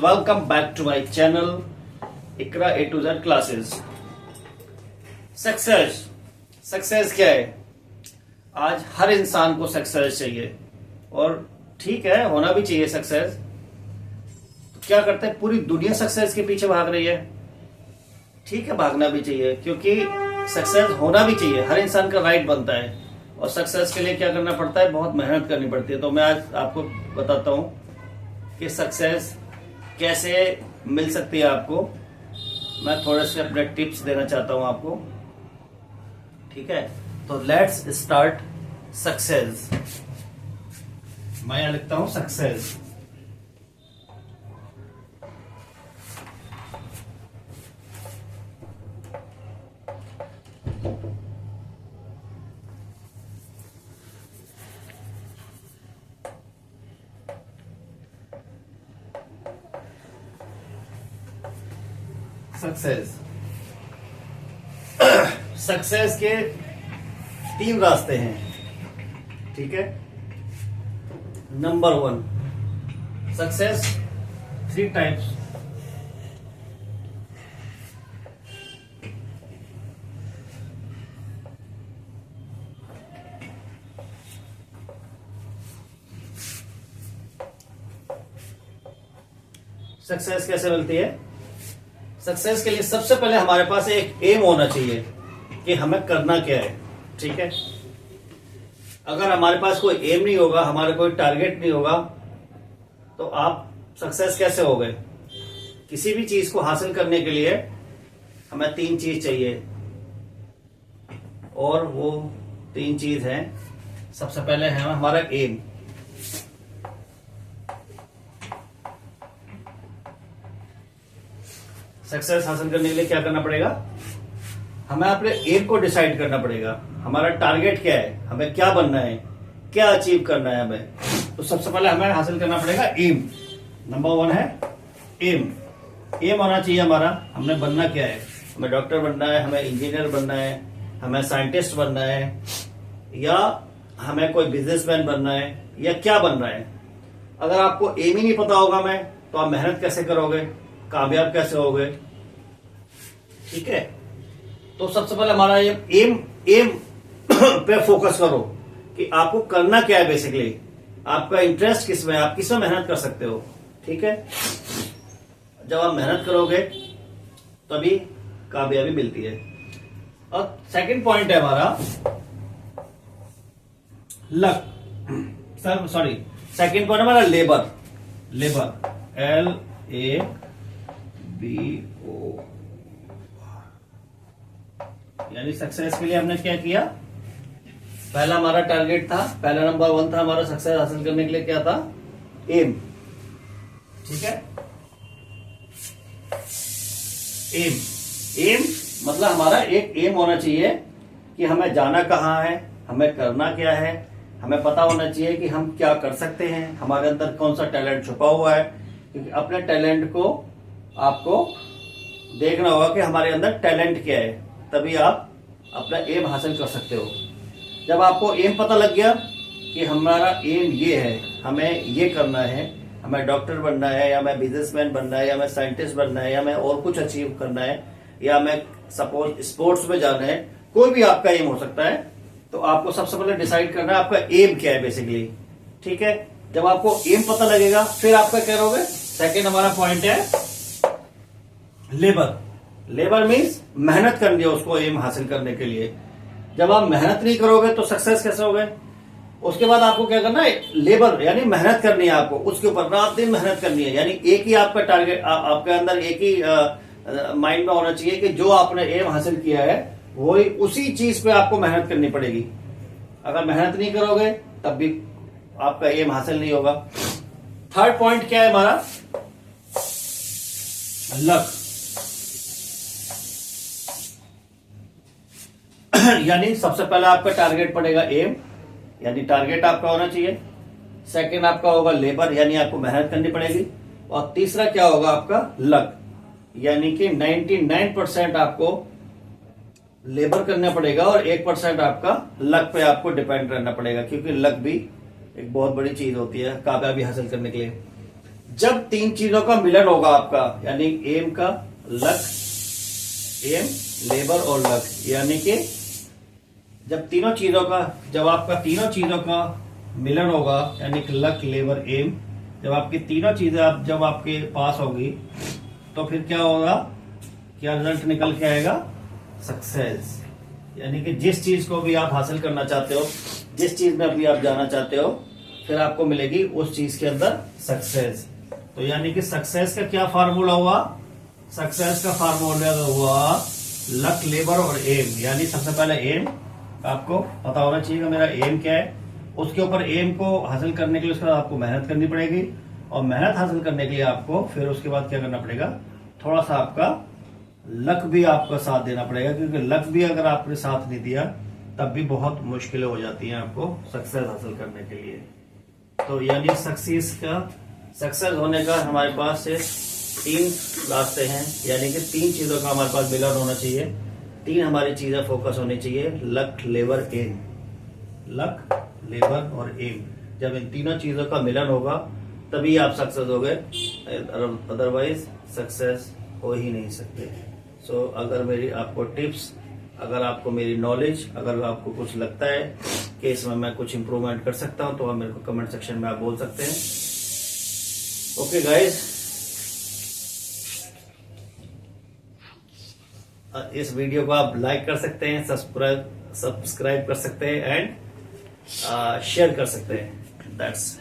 Welcome back to my channel Iqra A to Z classes. Success क्या है? आज हर इंसान को सक्सेस चाहिए और ठीक है, होना भी चाहिए सक्सेस। तो क्या करते हैं, पूरी दुनिया सक्सेस के पीछे भाग रही है। ठीक है, भागना भी चाहिए क्योंकि सक्सेस होना भी चाहिए, हर इंसान का राइट बनता है। और सक्सेस के लिए क्या करना पड़ता है, बहुत मेहनत करनी पड़ती है। तो मैं आज आपको बताता हूं कि सक्सेस कैसे मिल सकती है आपको। मैं थोड़े से अपने टिप्स देना चाहता हूं आपको। ठीक है, तो लेट्स स्टार्ट सक्सेस। मैं यहां लिखता हूं सक्सेस। सक्सेस के 3 रास्ते हैं। ठीक है, नंबर 1, सक्सेस 3 टाइप्स। सक्सेस कैसे मिलती है? सक्सेस के लिए सबसे पहले हमारे पास एक एम होना चाहिए कि हमें करना क्या है। ठीक है, अगर हमारे पास कोई एम नहीं होगा, हमारा कोई टारगेट नहीं होगा, तो आप सक्सेस कैसे हो गए? किसी भी चीज को हासिल करने के लिए हमें 3 चीज चाहिए और वो 3 चीज हैं। सबसे पहले है हमारा एम। सक्सेस हासिल करने के लिए क्या करना पड़ेगा? हमें अपने एम को डिसाइड करना पड़ेगा। हमारा टारगेट क्या है, हमें क्या बनना है, क्या अचीव करना है हमें। तो सबसे पहले हमें हासिल करना पड़ेगा एम। नंबर 1 है एम। एम होना चाहिए हमारा, हमने बनना क्या है। हमें डॉक्टर बनना है, हमें इंजीनियर बनना है, हमें साइंटिस्ट बनना है, या हमें कोई बिजनेसमैन बनना है, या क्या बनना है। अगर आपको एम ही नहीं पता होगा मैं, तो आप मेहनत कैसे करोगे, कामयाब कैसे होगे? ठीक है, तो सबसे पहले हमारा ये एम पे फोकस करो कि आपको करना क्या है। बेसिकली आपका इंटरेस्ट किस में है, आप किस में मेहनत कर सकते हो। ठीक है, जब आप मेहनत करोगे तभी कामयाबी मिलती है। और सेकंड पॉइंट है हमारा लक। सेकंड पॉइंट हमारा लेबर। LABO, यानी सक्सेस के लिए हमने क्या किया? पहला हमारा टारगेट था, पहला नंबर 1 था हमारा सक्सेस हासिल करने के लिए क्या था? एम। ठीक है, एम मतलब हमारा एक एम होना चाहिए कि हमें जाना कहाँ है, हमें करना क्या है, हमें पता होना चाहिए कि हम क्या कर सकते हैं, हमारे अंदर कौन सा टैलेंट छुपा हुआ है। क्योंकि अपने टैलेंट को आपको देखना होगा कि हमारे अंदर टैलेंट क्या है, तभी आप अपना एम हासिल कर सकते हो। जब आपको एम पता लग गया कि हमारा एम ये है, हमें ये करना है, हमें डॉक्टर बनना है, या हमें बिजनेसमैन बनना है, या हमें साइंटिस्ट बनना है, या हमें और कुछ अचीव करना है, या हमें सपोज स्पोर्ट्स में जाना है, कोई भी आपका एम हो सकता है। तो आपको सबसे पहले डिसाइड करना है आपका एम क्या है बेसिकली। ठीक है, जब आपको एम पता लगेगा फिर आपका क्या करोगे? सेकेंड हमारा पॉइंट है लेबर मीन्स मेहनत करनी है उसको एम हासिल करने के लिए। जब आप मेहनत नहीं करोगे तो सक्सेस कैसे होगे? उसके बाद आपको क्या करना है? लेबर यानी मेहनत करनी है आपको, उसके ऊपर रात दिन मेहनत करनी है। यानी एक ही आपका टारगेट, आपके अंदर एक ही माइंड में होना चाहिए कि जो आपने एम हासिल किया है वही, उसी चीज पे आपको मेहनत करनी पड़ेगी। अगर मेहनत नहीं करोगे तब भी आपका एम हासिल नहीं होगा। थर्ड पॉइंट क्या है हमारा? लक। यानी सबसे पहले आपका टारगेट पड़ेगा एम, यानी टारगेट आपका होना चाहिए। सेकंड आपका होगा लेबर, यानी आपको मेहनत करनी पड़ेगी। और तीसरा क्या होगा आपका? लक, यानी कि 99% आपको लेबर करना पड़ेगा और 1% आपका लक पे आपको डिपेंड रहना पड़ेगा। क्योंकि लक भी एक बहुत बड़ी चीज होती है कामयाबी हासिल करने के लिए। जब तीन चीजों का मिलन होगा आपका, यानी एम का लक, एम लेबर और लक, यानी कि जब आपका तीनों चीजों का मिलन होगा, यानी कि लक लेबर एम, जब आपकी तीनों चीजें जब आपके पास होगी तो फिर क्या होगा, क्या रिजल्ट निकल के आएगा, सक्सेस। यानी कि जिस चीज को भी आप हासिल करना चाहते हो, जिस चीज में अभी आप जाना चाहते हो, फिर आपको मिलेगी उस चीज के अंदर सक्सेस। तो यानी कि सक्सेस का क्या फार्मूला हुआ, सक्सेस का फार्मूला हुआ लक लेबर और एम। यानी सबसे पहले एम आपको पता होना चाहिए कि मेरा एम क्या है, उसके ऊपर एम को हासिल करने के लिए उसके बाद आपको मेहनत करनी पड़ेगी, और मेहनत हासिल करने के लिए आपको फिर उसके बाद क्या करना पड़ेगा, थोड़ा सा आपका लक भी आपका साथ देना पड़ेगा, क्योंकि लक भी अगर आपने साथ नहीं दिया तब भी बहुत मुश्किलें हो जाती हैं आपको सक्सेस हासिल करने के लिए। तो यानी सक्सेस होने का हमारे पास से तीन रास्ते हैं, यानी कि तीन चीजों का हमारे पास मिलन होना चाहिए, तीन हमारी चीजें फोकस होनी चाहिए, luck labour aim, luck labour और एम। जब इन तीनों चीजों का मिलन होगा तभी आप सक्सेस हो गए, अदरवाइज सक्सेस हो ही नहीं सकते। सो अगर मेरी आपको टिप्स, अगर आपको मेरी नॉलेज, अगर आपको कुछ लगता है कि इसमें मैं कुछ इंप्रूवमेंट कर सकता हूं तो आप मेरे को कमेंट सेक्शन में आप बोल सकते हैं। ओके गाइस, इस वीडियो को आप लाइक कर सकते हैं, सब्सक्राइब कर सकते हैं एंड शेयर कर सकते हैं। दैट्स